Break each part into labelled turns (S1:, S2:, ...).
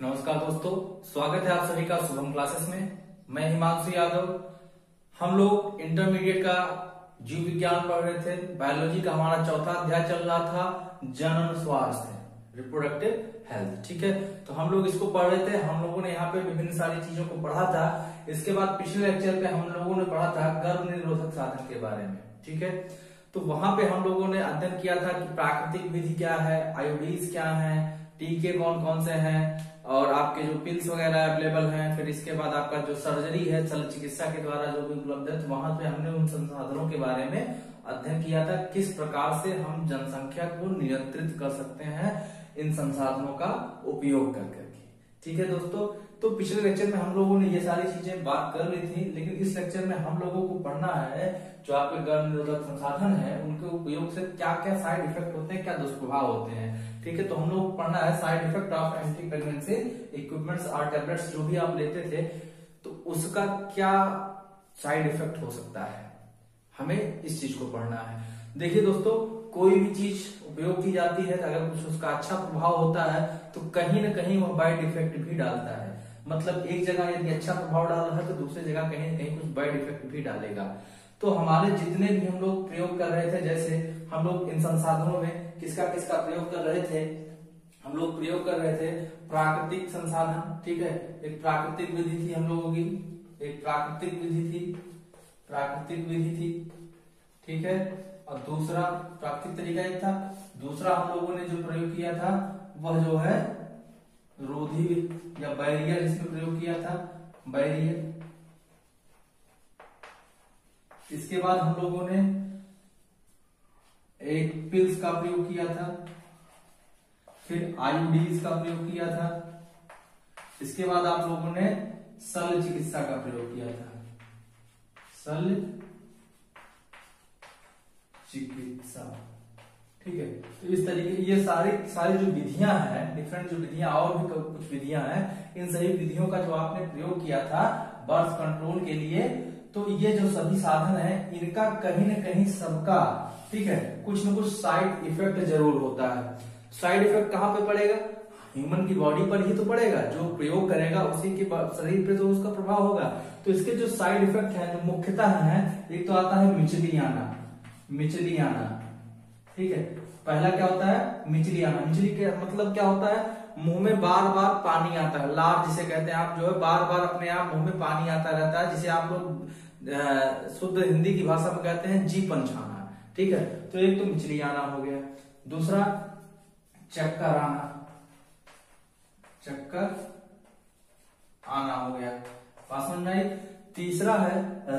S1: नमस्कार दोस्तों, स्वागत है आप सभी का शुभम क्लासेस में। मैं हिमांशु यादव। हम लोग इंटरमीडिएट का जीव विज्ञान पढ़ रहे थे। बायोलॉजी का हमारा चौथा अध्याय चल रहा था, जनन स्वास्थ्य, रिप्रोडक्टिव हेल्थ। ठीक है, तो हम लोग इसको पढ़ रहे थे। हम लोगों ने यहाँ पे विभिन्न सारी चीजों को पढ़ा था। इसके बाद पिछले लेक्चर पे हम लोगों ने पढ़ा था गर्भ निरोधक साधन के बारे में। ठीक है, तो वहां पे हम लोगों ने अध्ययन किया था कि प्राकृतिक विधि क्या है, आयोडीज क्या है, टीके कौन कौन से हैं, और आपके जो पिल्स वगैरह अवेलेबल हैं। फिर इसके बाद आपका जो सर्जरी है शल्य चिकित्सा के द्वारा जो भी उपलब्ध है, तो वहां पे हमने उन संसाधनों के बारे में अध्ययन किया था, किस प्रकार से हम जनसंख्या को नियंत्रित कर सकते हैं इन संसाधनों का उपयोग कर करके। ठीक है दोस्तों, तो पिछले लेक्चर में हम लोगों ने ये सारी चीजें बात कर ली थी, लेकिन इस लेक्चर में हम लोगों को पढ़ना है जो आपके गर्भ निरोधक संसाधन है उनके उपयोग से क्या क्या साइड इफेक्ट होते हैं, क्या दुष्प्रभाव होते हैं। ठीक है, तो हम लोग पढ़ना है side effect of anti pregnancy equipments और टैबलेट्स जो भी आप लेते थे, तो उसका क्या साइड इफेक्ट हो सकता है, हमें इस चीज को पढ़ना है। देखिए दोस्तों, कोई भी चीज उपयोग की जाती है तो अगर कुछ उसका अच्छा प्रभाव होता है तो कहीं ना कहीं वह बैड इफेक्ट भी डालता है। मतलब एक जगह यदि अच्छा प्रभाव डाल रहा है तो दूसरी जगह कहीं ना कहीं कुछ बैड इफेक्ट भी डालेगा। तो हमारे जितने भी हम लोग प्रयोग कर रहे थे, जैसे हम लोग इन संसाधनों में किसका किसका प्रयोग कर रहे थे, हम लोग प्रयोग कर रहे थे प्राकृतिक संसाधन। ठीक है, एक प्राकृतिक विधि थी हम लोगों की, एक प्राकृतिक विधि थी। ठीक है, और दूसरा प्राकृतिक तरीका एक था। दूसरा हम लोगों ने जो प्रयोग किया था वह जो है रोधी या बैरियर, इसमें प्रयोग किया था, बैरियर। इसके बाद हम लोगों ने एक पिल्स का प्रयोग किया था, फिर आयोडीज का प्रयोग किया था। इसके बाद आप लोगों ने शल्य चिकित्सा का प्रयोग किया था, शल्य चिकित्सा। ठीक है, तो इस तरीके ये सारी जो विधियां हैं, डिफरेंट जो विधियां और भी कुछ विधियां हैं, इन सभी विधियों का जो आपने प्रयोग किया था बर्थ कंट्रोल के लिए, तो ये जो सभी साधन है इनका कहीं न कहीं सबका, ठीक है, कुछ न कुछ साइड इफेक्ट जरूर होता है। साइड इफेक्ट कहाँ पे पड़ेगा? ह्यूमन की बॉडी पर ही तो पड़ेगा। जो प्रयोग करेगा उसी के शरीर पे तो उसका प्रभाव होगा। तो इसके जो साइड इफेक्ट है, जो मुख्यतः है, एक तो आता है मिचलियाना। ठीक है, पहला क्या होता है? मिचली आना। मिचली का मतलब क्या होता है? मुंह में बार बार पानी आता है, लार जिसे कहते हैं आप, जो है बार बार अपने आप मुंह में पानी आता रहता है, जिसे आप लोग शुद्ध हिंदी की भाषा में कहते हैं जी पंछाना। ठीक है, तो एक तो मिचली आना हो गया। दूसरा चक्कर आना हो गया, बात समझ में आई। तीसरा है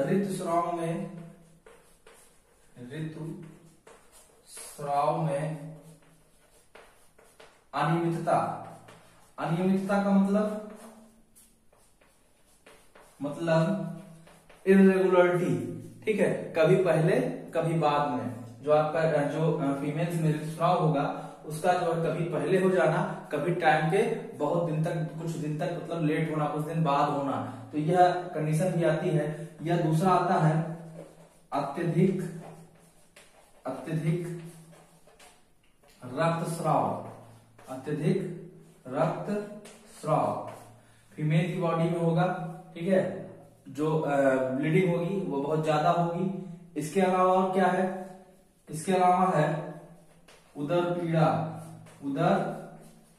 S1: ऋतुस्राव में अनियमितता का मतलब इरेगुलरिटी। ठीक है, कभी पहले कभी बाद में, जो आपका जो फीमेल्स में ऋतुस्राव होगा उसका जो है कभी पहले हो जाना, कभी टाइम के बहुत दिन तक, कुछ दिन तक मतलब लेट होना, कुछ दिन बाद होना, तो यह कंडीशन भी आती है। यह दूसरा आता है अत्यधिक रक्तस्राव फीमेल की बॉडी में होगा। ठीक है, जो ब्लीडिंग होगी वो बहुत ज्यादा होगी। इसके अलावा और क्या है? इसके अलावा है उदर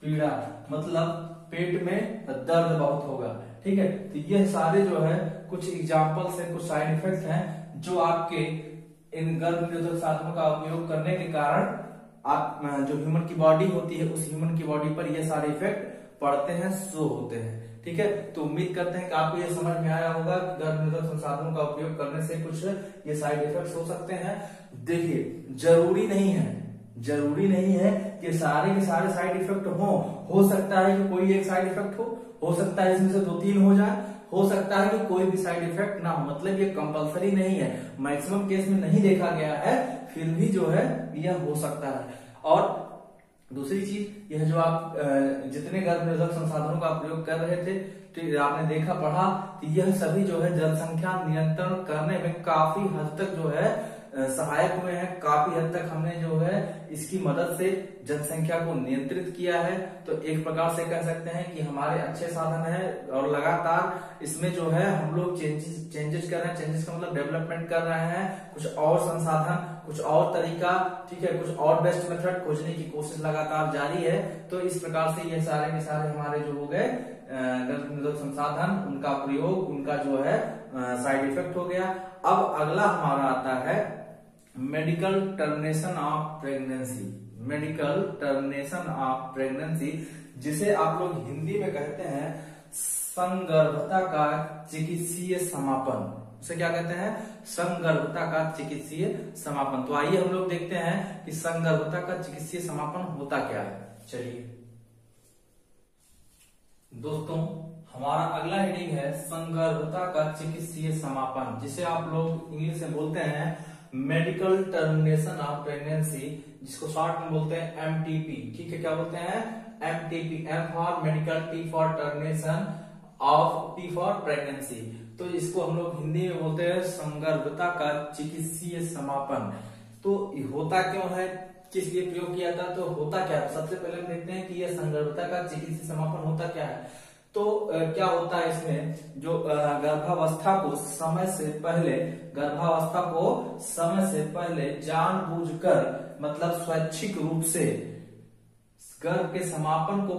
S1: पीड़ा, मतलब पेट में दर्द बहुत होगा। ठीक है, तो यह सारे जो है कुछ एग्जाम्पल्स है, कुछ साइड इफेक्ट हैं जो आपके इन गर्भ निरोधक साधनों का उपयोग करने के कारण आप जो ह्यूमन की बॉडी होती है उस ह्यूमन की बॉडी पर ये सारे इफेक्ट पड़ते हैं, शो होते हैं। ठीक है, तो उम्मीद करते हैं कि आपको ये समझ में आया होगा कि गर्भ निरोधक संसाधनों का उपयोग करने से कुछ ये साइड इफेक्ट्स हो सकते हैं। देखिए, जरूरी नहीं है कि सारे के सारे साइड इफेक्ट हो सकता है कि कोई एक साइड इफेक्ट हो सकता है इसमें से 2-3 हो जाए, हो सकता है कि कोई भी साइड इफेक्ट ना हो। मतलब ये कंपलसरी नहीं है, मैक्सिमम केस में नहीं देखा गया है, फिर भी जो है यह हो सकता है। और दूसरी चीज, यह जो आप जितने गर्भ निरोधक संसाधनों का प्रयोग कर रहे थे, तो आपने देखा पढ़ा, तो यह सभी जो है जनसंख्या नियंत्रण करने में काफी हद तक जो है सहायक हुए हैं। काफी हद तक हमने जो है इसकी मदद से जनसंख्या को नियंत्रित किया है। तो एक प्रकार से कह सकते हैं कि हमारे अच्छे साधन है और लगातार इसमें जो है हम लोग चेंजेस कर रहे हैं। चेंजेस का मतलब डेवलपमेंट कर रहे हैं, कुछ और संसाधन, कुछ और तरीका, ठीक है, कुछ और बेस्ट मेथड खोजने की कोशिश लगातार जारी है। तो इस प्रकार से ये सारे के सारे हमारे जो हो गए गर्भ निरोधक संसाधन, उनका प्रयोग, उनका जो है साइड इफेक्ट हो गया। अब अगला हमारा आता है medical termination of pregnancy. Medical termination of pregnancy, जिसे आप लोग हिंदी में कहते हैं संगर्भता का चिकित्सीय समापन। उसे क्या कहते हैं? संगर्भता का चिकित्सीय समापन। तो आइए हम लोग देखते हैं कि संगर्भता का चिकित्सीय समापन होता क्या है। चलिए दोस्तों, हमारा अगला हेडिंग है संगर्भता का चिकित्सीय समापन, जिसे आप लोग इंग्लिश में बोलते हैं मेडिकल टर्मिनेशन ऑफ प्रेगनेंसी, जिसको शॉर्ट में बोलते हैं एमटीपी। ठीक है, क्या बोलते हैं? MTP. M for medical, T for termination, of P for pregnancy. तो इसको हम लोग हिंदी में बोलते हैं संगर्भता का चिकित्सीय समापन। तो होता क्यों है, किस लिए प्रयोग किया था, तो होता क्या है? सबसे पहले हम देखते हैं कि यह संगर्भता का चिकित्सीय समापन होता क्या है। तो क्या होता है इसमें, जो गर्भावस्था को समय से पहले जानबूझकर, मतलब स्वैच्छिक रूप से गर्भ के समापन को,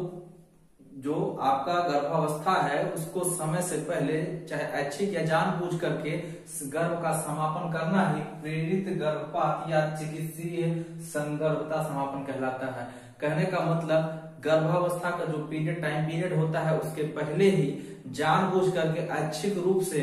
S1: जो आपका गर्भावस्था है उसको समय से पहले, चाहे ऐच्छिक या जानबूझ करके गर्भ का समापन करना ही प्रेरित गर्भपात या चिकित्सीय संगर्भता समापन कहलाता है। कहने का मतलब गर्भावस्था का जो टाइम पीरियड होता है उसके पहले ही जानबूझ करके ऐच्छिक रूप से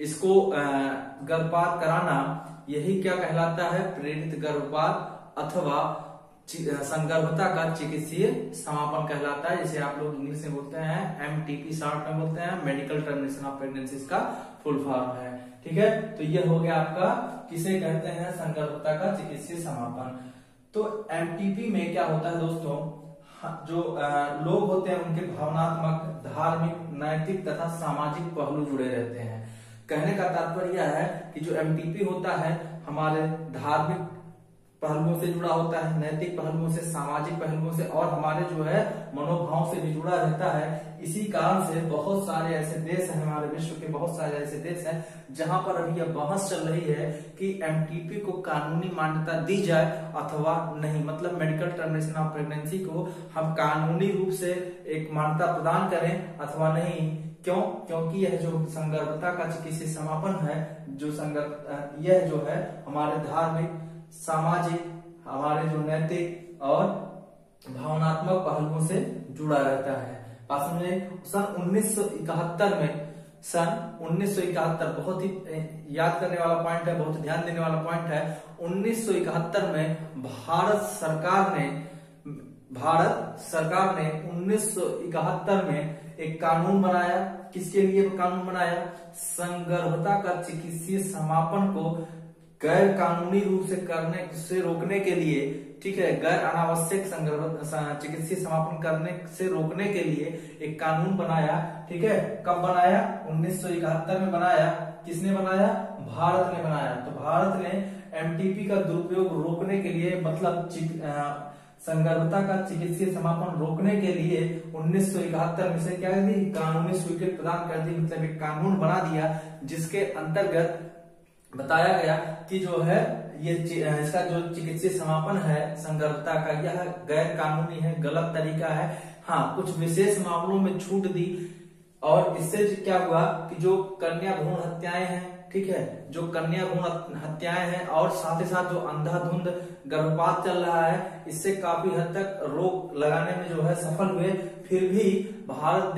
S1: इसको गर्भपात कराना, यही क्या कहलाता है? प्रेरित गर्भपात अथवा संगर्भता का चिकित्सीय समापन कहलाता है, जिसे आप लोग इंग्लिश में बोलते हैं एमटीपी, शॉर्ट में बोलते हैं मेडिकल टर्मिनेशन ऑफ प्रेगनेंसी का फुल फॉर्म है। ठीक है, तो ये हो गया आपका, किसे कहते हैं? संगर्भता का चिकित्सीय समापन। तो एमटीपी में क्या होता है दोस्तों, जो लोग होते हैं उनके भावनात्मक, धार्मिक, नैतिक तथा सामाजिक पहलू जुड़े रहते हैं। कहने का तात्पर्य यह है कि जो एमटीपी होता है हमारे धार्मिक पहलुओं से जुड़ा होता है, नैतिक पहलुओं से, सामाजिक पहलुओं से और हमारे जो है मनोभाव से भी जुड़ा रहता है। इसी कारण से बहुत सारे ऐसे देश हैं, हमारे विश्व के बहुत सारे ऐसे देश हैं जहां पर अभी यह बहस चल रही है कि एमटीपी को कानूनी मान्यता दी जाए अथवा नहीं। मतलब मेडिकल टर्मिनेशन ऑफ प्रेगनेंसी को हम कानूनी रूप से एक मान्यता प्रदान करें अथवा नहीं। क्यों? क्योंकि यह जो संगर्भता का चिकित्सीय समापन है, यह जो है हमारे धार्मिक, सामाजिक, हमारे जो नैतिक और भावनात्मक पहलुओं से जुड़ा रहता है। पास में सन 1971 बहुत ही याद करने वाला पॉइंट है, बहुत ध्यान देने वाला पॉइंट है। 1971 में भारत सरकार ने 1971 में एक कानून बनाया। किसके लिए कानून बनाया? संगर्भता का चिकित्सीय समापन को गैर कानूनी रूप से करने से रोकने के लिए, ठीक है, गैर अनावश्यक चिकित्सीय समापन करने से रोकने के लिए एक कानून बनाया। ठीक है, कब बनाया? 1971 में बनाया। किसने बनाया? भारत ने बनाया। तो भारत ने एमटीपी का दुरुपयोग रोकने के लिए, मतलब संगर्भता का चिकित्सीय समापन रोकने के लिए 1971 में से क्या दी? कानूनी स्वीकृति प्रदान कर दी। मतलब एक कानून बना दिया जिसके अंतर्गत बताया गया कि जो है ये इसका जो चिकित्सीय समापन है संगर्भता का, यह गैर कानूनी है, गलत तरीका है। हाँ, कुछ विशेष मामलों में छूट दी। और इससे क्या हुआ कि जो कन्या भ्रूण हत्याएं हैं, ठीक है, जो कन्या भ्रूण हत्याएं हैं और साथ ही साथ जो अंधाधुंध गर्भपात चल रहा है, इससे काफी हद तक रोक लगाने में जो है सफल हुए। फिर भी भारत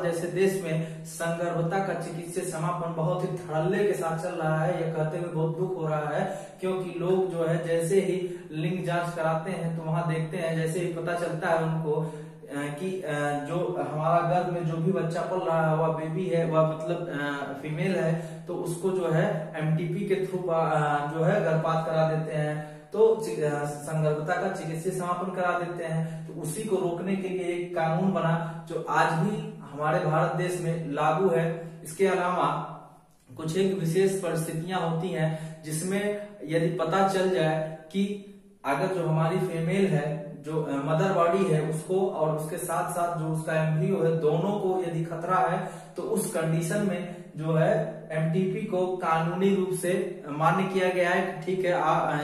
S1: जैसे देश में संगर्भता का चिकित्सीय समापन बहुत ही धड़ल्ले के साथ चल रहा है। यह कहते हुए बहुत दुख हो रहा है, क्योंकि लोग जो है जैसे ही लिंग जांच कराते हैं तो वहां देखते हैं, जैसे ही पता चलता है उनको कि जो हमारा गर्भ में जो भी बच्चा पल रहा है वह बेबी है, वह मतलब फीमेल है, तो उसको जो है एमटीपी के थ्रू जो है गर्भपात करा देते हैं। तो संगर्भता का चिकित्सीय समापन करा देते हैं। तो उसी को रोकने के लिए एक कानून बना जो आज भी हमारे भारत देश में लागू है। इसके अलावा कुछ एक विशेष परिस्थितियां होती हैं जिसमें यदि पता चल जाए कि अगर जो हमारी फीमेल है, जो मदर बॉडी है, उसको और उसके साथ साथ जो उसका एम्ब्रियो है, दोनों को यदि खतरा है, तो उस कंडीशन में जो है एमटीपी को कानूनी रूप से मान्य किया गया है कि ठीक है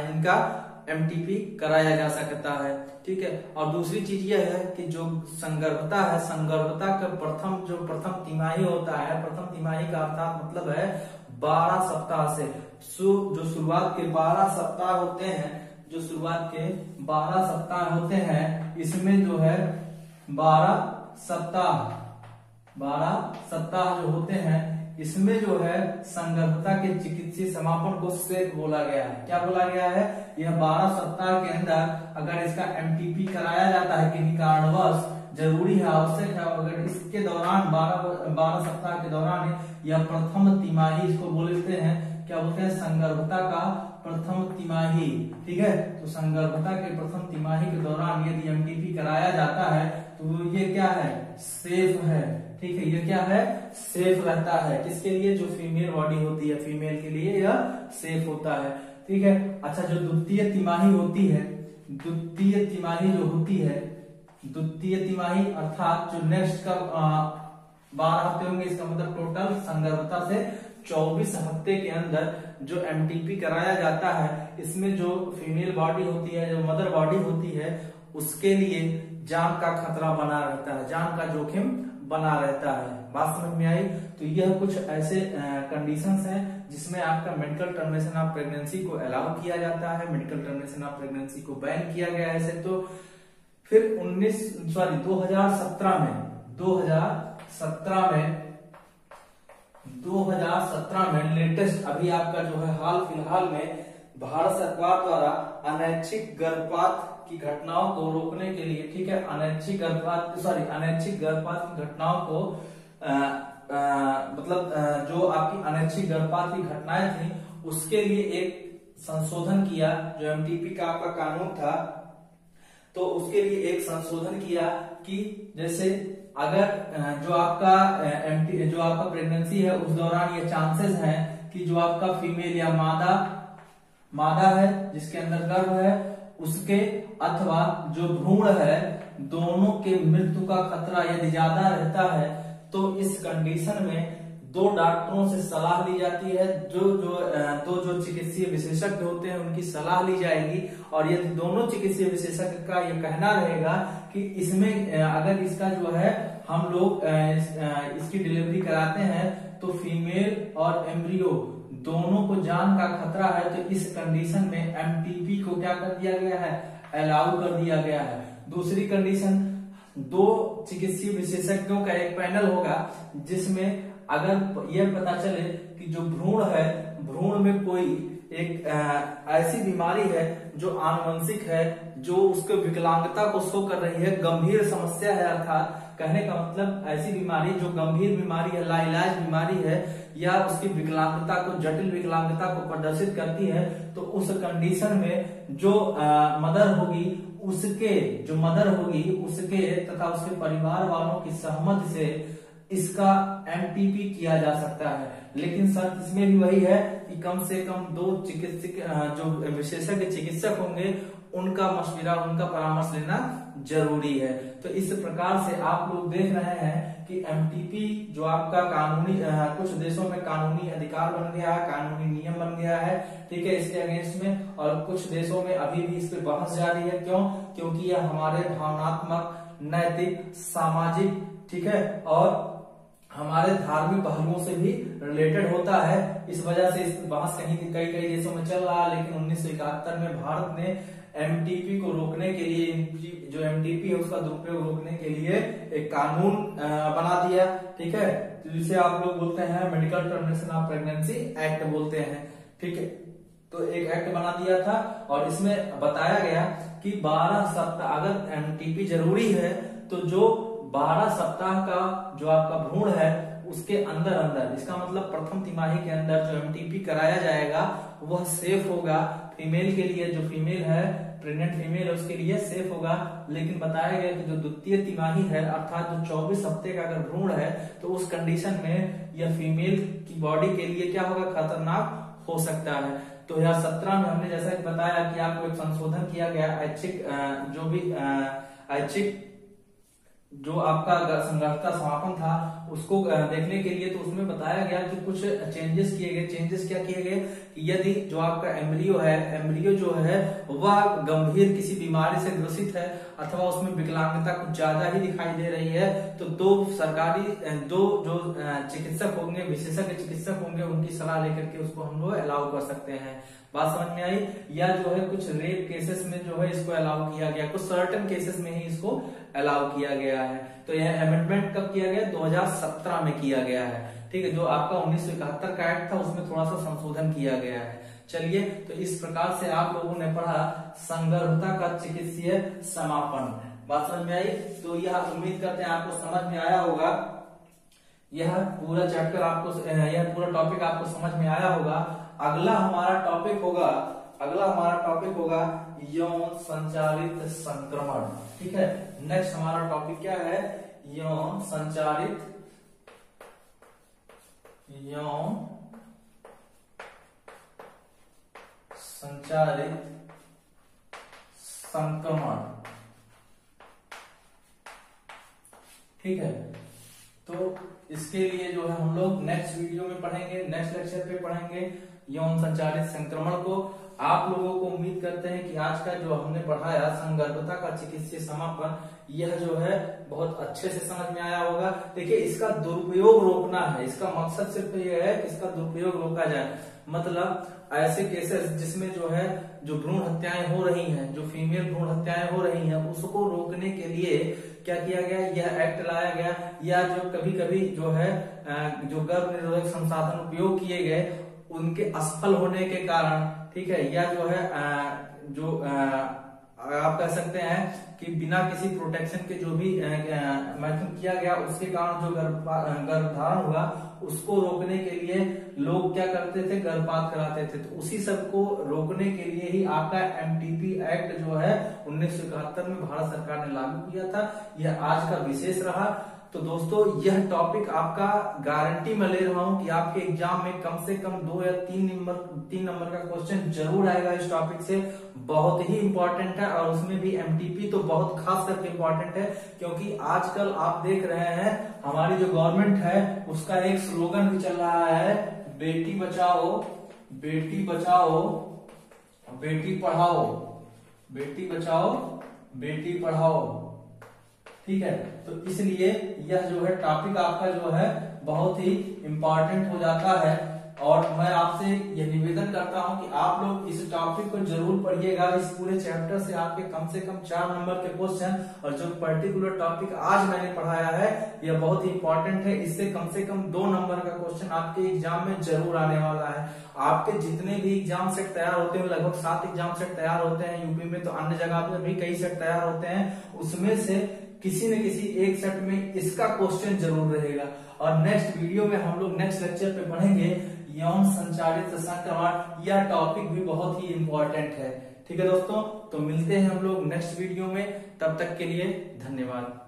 S1: इनका एमटीपी कराया जा सकता है। ठीक है। और दूसरी चीज यह है कि जो संगर्भता है, संगर्भता का प्रथम तिमाही होता है, प्रथम तिमाही का अर्थात मतलब है 12 सप्ताह से जो शुरुआत के 12 सप्ताह होते हैं, जो शुरुआत के 12 सप्ताह होते हैं, इसमें जो है 12 सप्ताह जो होते हैं, इसमें जो है संगर्भता के चिकित्सीय समापन को सेफ बोला गया है। क्या बोला गया है? यह 12 सप्ताह के अंदर अगर इसका एमटीपी कराया जाता है किसी कारणवश, जरूरी है, आवश्यक है, अगर इसके दौरान 12 सप्ताह के दौरान यह प्रथम तिमाही, इसको बोलते हैं, क्या बोलते हैं, संगर्भता का प्रथम तिमाही। ठीक है। तो संगर्भता के प्रथम तिमाही के दौरान यदि एमटीपी कराया जाता है तो ये क्या है? सेफ है। ठीक है। ये क्या है? सेफ रहता है। किसके लिए? जो फीमेल बॉडी होती है, फीमेल के लिए यह सेफ होता है। ठीक है। अच्छा, जो द्वितीय तिमाही होती है, द्वितीय तिमाही जो होती है, द्वितीय तिमाही अर्थात जो नेक्स्ट का 12 हफ्ते होंगे, इसका मतलब टोटल संगर्भता से 24 हफ्ते के अंदर जो एमटीपी कराया जाता है, इसमें जो फीमेल बॉडी होती है, जो मदर बॉडी होती है, उसके लिए जान का खतरा बना रहता है, जान का जोखिम बना रहता है। बात समझ में आई? तो यह कुछ ऐसे कंडीशंस हैं जिसमें आपका मेडिकल टर्मिनेशन ऑफ प्रेगनेंसी को अलाउ किया जाता है, मेडिकल टर्मिनेशन ऑफ प्रेगनेंसी को बैन किया गया है ऐसे। तो फिर 2017 में लेटेस्ट अभी आपका जो है हाल फिलहाल में भारत सरकार द्वारा अनैच्छिक गर्भपात की घटनाओं को रोकने के लिए, ठीक है, अनैच्छिक गर्भपात की घटनाओं को जो आपकी अनैच्छिक गर्भपात की घटनाएं थी, उसके लिए एक संशोधन किया। जो एमटीपी का आपका कानून था, तो उसके लिए एक संशोधन किया कि जैसे अगर जो आपका प्रेगनेंसी है, उस दौरान ये चांसेस हैं कि जो आपका फीमेल या मादा है जिसके अंदर गर्भ है, उसके अथवा जो भ्रूण है, दोनों के मृत्यु का खतरा यदि ज्यादा रहता है, तो इस कंडीशन में 2 डॉक्टरों से सलाह ली जाती है। जो चिकित्सीय विशेषज्ञ होते हैं उनकी सलाह ली जाएगी, और यदि दोनों चिकित्सीय विशेषज्ञ का ये कहना रहेगा कि इसमें अगर इसका जो है हम लोग इसकी डिलीवरी कराते हैं तो फीमेल और एम्ब्रियो दोनों को जान का खतरा है, तो इस कंडीशन में एमटीपी को क्या कर दिया गया है? अलाउ कर दिया गया है। दूसरी कंडीशन, 2 चिकित्सीय विशेषज्ञों का एक पैनल होगा, जिसमें अगर यह पता चले कि जो भ्रूण है, भ्रूण में कोई एक ऐसी बीमारी है जो आनुवंशिक है, जो उसके विकलांगता को शो कर रही है, गंभीर समस्या है, अर्थात कहने का मतलब ऐसी बीमारी जो गंभीर बीमारी है, लाइलाज बीमारी है, या उसकी विकलांगता को, जटिल विकलांगता को प्रदर्शित करती है, तो उस कंडीशन में जो मदर होगी उसके तथा उसके परिवार वालों की सहमति से इसका एमटीपी किया जा सकता है। लेकिन शर्त इसमें भी वही है कि कम से कम 2 जो विशेषज्ञ चिकित्सक होंगे, उनका मशविरा, उनका परामर्श लेना जरूरी है। तो इस प्रकार से आप लोग देख रहे हैं कि एमटीपी जो आपका कानूनी, कुछ देशों में कानूनी अधिकार बन गया है, कानूनी नियम बन गया है, ठीक है, इसके अगेंस्ट में, और कुछ देशों में अभी भी इस पे बहस जारी है। क्यों? क्योंकि यह हमारे भावनात्मक, नैतिक, सामाजिक, ठीक है, और हमारे धार्मिक पहलुओं से भी रिलेटेड होता है। इस वजह से इस बहस कई देशों में चल रहा है। लेकिन 1971 में भारत ने एमटीपी को रोकने के लिए, जो एमटीपी है उसका दुरुपयोग रोकने के लिए एक कानून बना दिया, ठीक है, जिसे आप लोग बोलते हैं medical termination of pregnancy act बोलते हैं। ठीक है। तो एक एक्ट बना दिया था, और इसमें बताया गया कि 12 सप्ताह अगर एमटीपी जरूरी है, तो जो 12 सप्ताह का जो आपका भ्रूण है, उसके अंदर, इसका मतलब प्रथम तिमाही के अंदर जो एमटीपी कराया जाएगा वह सेफ होगा फीमेल के लिए। जो फीमेल है, प्रेग्नेंट फीमेल है, उसके लिए सेफ होगा। लेकिन बताया गया कि जो द्वितीय तिमाही है, अर्थात जो 24 हफ्ते का अगर भ्रूण है, तो उस कंडीशन में यह फीमेल की बॉडी के लिए क्या होगा? खतरनाक हो सकता है। 2017 में हमने जैसा कि बताया कि आपको एक संशोधन किया गया ऐच्छिक ऐच्छिक जो आपका संगठता समापन था उसको देखने के लिए, तो उसमें बताया गया कि कुछ चेंजेस किए गए। चेंजेस क्या किए गए कि यदि जो आपका एम्ब्रियो है, एम्ब्रियो जो है वह गंभीर किसी बीमारी से ग्रसित है अथवा उसमें विकलांगता कुछ ज्यादा ही दिखाई दे रही है, तो दो जो चिकित्सक होंगे, विशेषज्ञ चिकित्सक होंगे, उनकी सलाह लेकर के उसको हम लोग अलाउ कर सकते हैं। बात समझ में आई? या जो है कुछ रेप केसेस में जो है इसको अलाउ किया गया, कुछ सर्टेन केसेस में ही इसको अलाउ किया गया है। तो यह अमेंडमेंट कब किया गया? 2017 में किया गया है। ठीक है, जो आपका 1971 का एक्ट था उसमें थोड़ा सा संशोधन किया गया है। चलिए, तो इस प्रकार से आप लोगों ने पढ़ा संगर्भता का चिकित्सीय समापन। बात समझ में आई? तो यह उम्मीद करते हैं आपको समझ में आया होगा। यह पूरा चैप्टर आपको, यह पूरा टॉपिक आपको समझ में आया होगा। अगला हमारा टॉपिक होगा यौन संचारित संक्रमण। ठीक है, नेक्स्ट हमारा टॉपिक क्या है? यौन संचारित संक्रमण। ठीक है, तो इसके लिए जो है हम लोग नेक्स्ट वीडियो में पढ़ेंगे, नेक्स्ट लेक्चर पे पढ़ेंगे यौन संचारित संक्रमण को। आप लोगों को उम्मीद करते हैं कि आज का जो हमने पढ़ाया संगर्भता का चिकित्सीय समापन, यह जो है बहुत अच्छे से समझ में आया होगा। देखिए, इसका दुरुपयोग रोकना है, इसका मकसद सिर्फ ये है कि इसका दुरुपयोग रोका जाए। मतलब ऐसे केसेस जिसमें जो है जो भ्रूण हत्याएं हो रही हैं, जो फीमेल भ्रूण हत्याएं हो रही हैं, उसको रोकने के लिए क्या किया गया? यह एक्ट लाया गया। या जो कभी कभी जो है जो गर्भ निरोधक संसाधन उपयोग किए गए उनके असफल होने के कारण, ठीक है, या जो है आप कह सकते हैं कि बिना किसी प्रोटेक्शन के जो भी मैथड किया गया उसके कारण जो गर्भधारण हुआ उसको रोकने के लिए लोग क्या करते थे? गर्भपात कराते थे। तो उसी सब को रोकने के लिए ही आपका एमटीपी एक्ट जो है 1971 में भारत सरकार ने लागू किया था। यह आज का विशेष रहा। तो दोस्तों, यह टॉपिक आपका गारंटी मैं ले रहा हूं कि आपके एग्जाम में कम से कम 2 या 3 नंबर का क्वेश्चन जरूर आएगा इस टॉपिक से। बहुत ही इंपॉर्टेंट है, और उसमें भी एमटीपी तो बहुत खास करके इंपॉर्टेंट है, क्योंकि आजकल आप देख रहे हैं हमारी जो गवर्नमेंट है उसका एक स्लोगन भी चल रहा है, बेटी बचाओ बेटी पढ़ाओ, बेटी बचाओ बेटी पढ़ाओ। ठीक है, तो इसलिए यह जो है टॉपिक आपका जो है बहुत ही इंपॉर्टेंट हो जाता है। और मैं आपसे यह निवेदन करता हूं कि आप लोग इस टॉपिक को जरूर पढ़िएगा। इस पूरे चैप्टर से आपके कम से कम 4 नंबर के क्वेश्चन, और जो पर्टिकुलर टॉपिक आज मैंने पढ़ाया है यह बहुत ही इंपॉर्टेंट है। इससे कम 2 नंबर का क्वेश्चन आपके एग्जाम में जरूर आने वाला है। आपके जितने भी एग्जाम सेट तैयार होते हैं, लगभग 7 एग्जाम सेट तैयार होते हैं यूपी में, तो अन्य जगह पर भी कई सेट तैयार होते हैं, उसमें से किसी न किसी एक सेट में इसका क्वेश्चन जरूर रहेगा। और नेक्स्ट वीडियो में हम लोग नेक्स्ट लेक्चर पे पढ़ेंगे यौन संचारित संक्रमण। यह टॉपिक भी बहुत ही इंपॉर्टेंट है। ठीक है दोस्तों, तो मिलते हैं हम लोग नेक्स्ट वीडियो में। तब तक के लिए धन्यवाद।